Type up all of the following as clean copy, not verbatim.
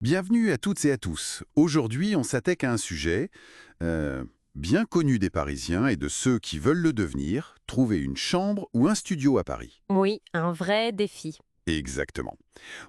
Bienvenue à toutes et à tous. Aujourd'hui, on s'attaque à un sujet euh, bien connu des Parisiens et de ceux qui veulent le devenir, trouver une chambre ou un studio à Paris. Oui, un vrai défi. Exactement.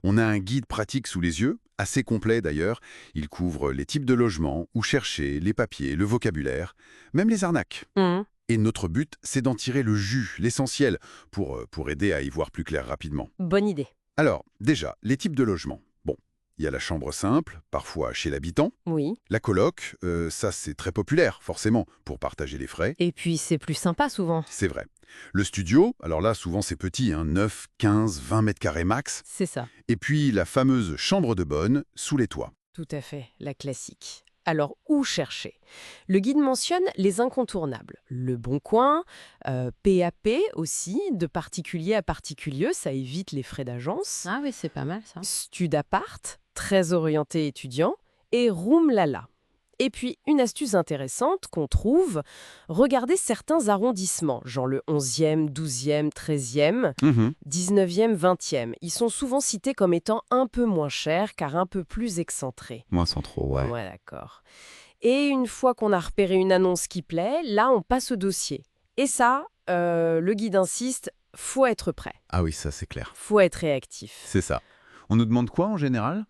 On a un guide pratique sous les yeux, assez complet d'ailleurs. Il couvre les types de logements, où chercher, les papiers, le vocabulaire, même les arnaques. Mhm. Et notre but, c'est d'en tirer le jus, l'essentiel, pour aider à y voir plus clair rapidement. Bonne idée. Alors, déjà, les types de logements. Bon, il y a la chambre simple, parfois chez l'habitant. Oui. La coloc, ça c'est très populaire, forcément, pour partager les frais. Et puis c'est plus sympa souvent. C'est vrai. Le studio, alors là, souvent c'est petit, 9, 15, 20 mètres carrés max. C'est ça. Et puis la fameuse chambre de bonne, sous les toits. Tout à fait, la classique. Alors, où chercher? Le guide mentionne les incontournables. Le Bon Coin, PAP aussi, de particulier à particulier, ça évite les frais d'agence. Ah oui, c'est pas mal ça. Studapart, très orienté étudiant, et Roomlala. Et puis, une astuce intéressante qu'on trouve, regardez certains arrondissements, genre le 11e, 12e, 13e, Mhm. 19e, 20e. Ils sont souvent cités comme étant un peu moins chers car un peu plus excentrés. Moins sans trop, ouais. Ouais, d'accord. Et une fois qu'on a repéré une annonce qui plaît, là, on passe au dossier. Et ça, le guide insiste, faut être prêt, Ah oui, ça c'est clair. faut être réactif. C'est ça. On nous demande quoi en général?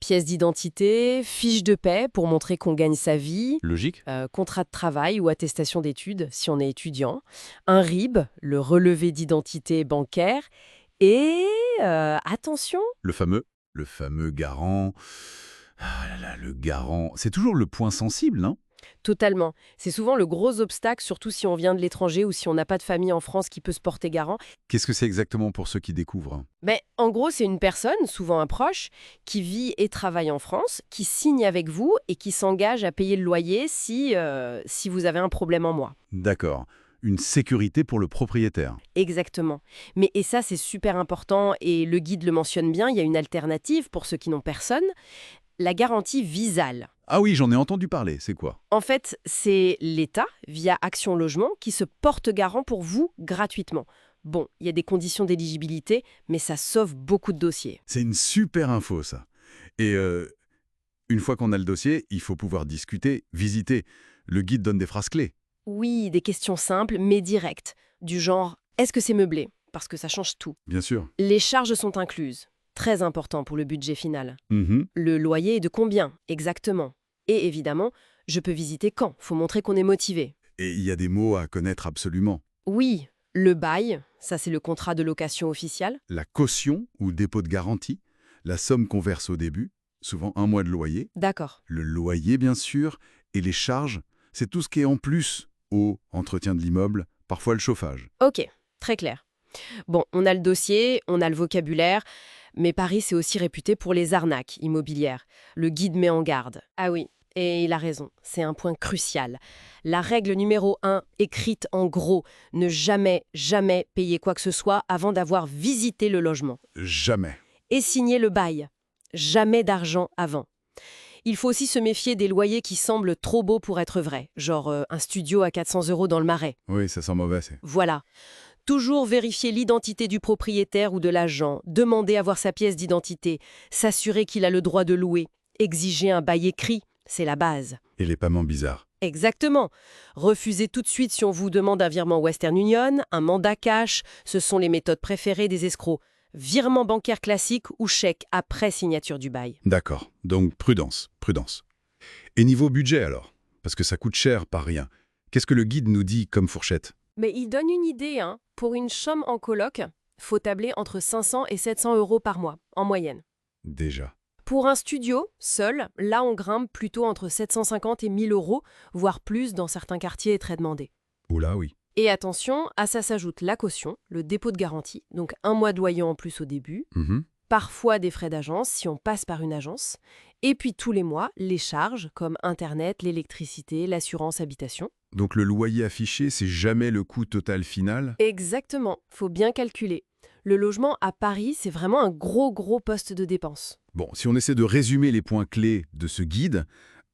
Pièce d'identité, fiche de paie pour montrer qu'on gagne sa vie, Logique. contrat de travail ou attestation d'études si on est étudiant, un RIB, le relevé d'identité bancaire, et attention, Le fameux garant. Ah là là, le garant. C'est toujours le point sensible, non? totalement. C'est souvent le gros obstacle, surtout si on vient de l'étranger ou si on n'a pas de famille en France qui peut se porter garant. Qu'est-ce que c'est exactement pour ceux qui découvrent? Mais en gros, c'est une personne, souvent un proche, qui vit et travaille en France, qui signe avec vous et qui s'engage à payer le loyer si vous avez un problème en moi. D'accord. Une sécurité pour le propriétaire. Exactement. Mais et ça, c'est super important et le guide le mentionne bien, il y a une alternative pour ceux qui n'ont personne, la garantie Visale. Ah oui, j'en ai entendu parler, c'est quoi? En fait, c'est l'État, via Action Logement, qui se porte garant pour vous gratuitement. Bon, il y a des conditions d'éligibilité, mais ça sauve beaucoup de dossiers. C'est une super info, ça. Et une fois qu'on a le dossier, il faut pouvoir discuter, visiter. Le guide donne des phrases clés. Oui, des questions simples, mais directes, du genre est-ce que c'est meublé? Parce que ça change tout. Bien sûr. Les charges sont incluses. Très important pour le budget final. Mhm. Le loyer est de combien, exactement? Et évidemment, je peux visiter quand? Faut montrer qu'on est motivé. Et il y a des mots à connaître absolument. Oui, le bail, ça c'est le contrat de location officiel. La caution ou dépôt de garantie, la somme qu'on verse au début, souvent un mois de loyer. D'accord. Le loyer, bien sûr, et les charges, c'est tout ce qui est en plus. Eau, entretien de l'immeuble, parfois le chauffage. Ok, très clair. Bon, on a le dossier, on a le vocabulaire, mais Paris c'est aussi réputé pour les arnaques immobilières. Le guide met en garde. Ah oui, et il a raison, c'est un point crucial. La règle numéro 1, écrite en gros, ne jamais, jamais payer quoi que ce soit avant d'avoir visité le logement. Jamais. Et signer le bail. Jamais d'argent avant. Il faut aussi se méfier des loyers qui semblent trop beaux pour être vrais, genre un studio à 400 € dans le Marais. Oui, ça sent mauvais, c'est. Voilà. Toujours vérifier l'identité du propriétaire ou de l'agent, demander à voir sa pièce d'identité, s'assurer qu'il a le droit de louer, exiger un bail écrit, c'est la base. Et les paiements bizarres. Exactement. Refusez tout de suite si on vous demande un virement Western Union, un mandat cash, ce sont les méthodes préférées des escrocs. Virement bancaire classique ou chèque après signature du bail. D'accord. Donc prudence, prudence. Et niveau budget alors? Parce que ça coûte cher par rien. Qu'est-ce que le guide nous dit comme fourchette? Mais il donne une idée, hein. Pour une chambre en coloc, faut tabler entre 500 et 700 € par mois, en moyenne. Déjà. Pour un studio, seul, là on grimpe plutôt entre 750 et 1000 €, voire plus dans certains quartiers très demandés. Oula, oui. Et attention, à ça s'ajoute la caution, le dépôt de garantie, donc un mois de loyer en plus au début, Mhm. parfois des frais d'agence si on passe par une agence, et puis tous les mois, les charges comme Internet, l'électricité, l'assurance habitation. Donc le loyer affiché, c'est jamais le coût total final? Exactement, faut bien calculer. Le logement à Paris, c'est vraiment un gros poste de dépense. Bon, si on essaie de résumer les points clés de ce guide,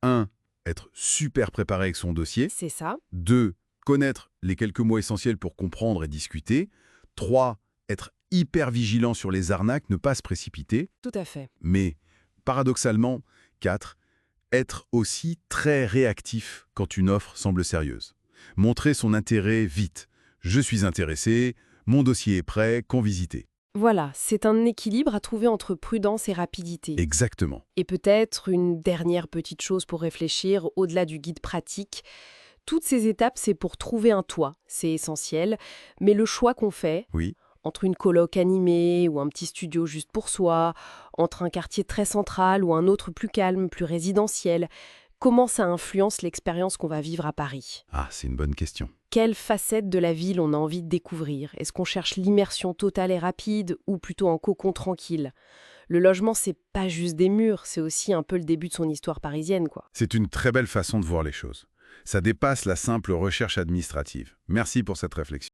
1. Être super préparé avec son dossier. C'est ça. 2. Connaître les quelques mots essentiels pour comprendre et discuter. 3. Être hyper vigilant sur les arnaques, ne pas se précipiter. Tout à fait. Mais paradoxalement, 4. Être aussi très réactif quand une offre semble sérieuse. Montrer son intérêt vite. Je suis intéressé, mon dossier est prêt, qu'on visiter. Voilà, c'est un équilibre à trouver entre prudence et rapidité. Exactement. Et peut-être une dernière petite chose pour réfléchir, au-delà du guide pratique. Toutes ces étapes, c'est pour trouver un toit, c'est essentiel. Mais le choix qu'on fait, Oui. entre une coloc animée ou un petit studio juste pour soi, entre un quartier très central ou un autre plus calme, plus résidentiel, comment ça influence l'expérience qu'on va vivre à Paris? Ah, c'est une bonne question. Quelle facette de la ville on a envie de découvrir? Est-ce qu'on cherche l'immersion totale et rapide ou plutôt un cocon tranquille? Le logement, c'est pas juste des murs, c'est aussi un peu le début de son histoire parisienne, quoi. C'est une très belle façon de voir les choses. Ça dépasse la simple recherche administrative. Merci pour cette réflexion.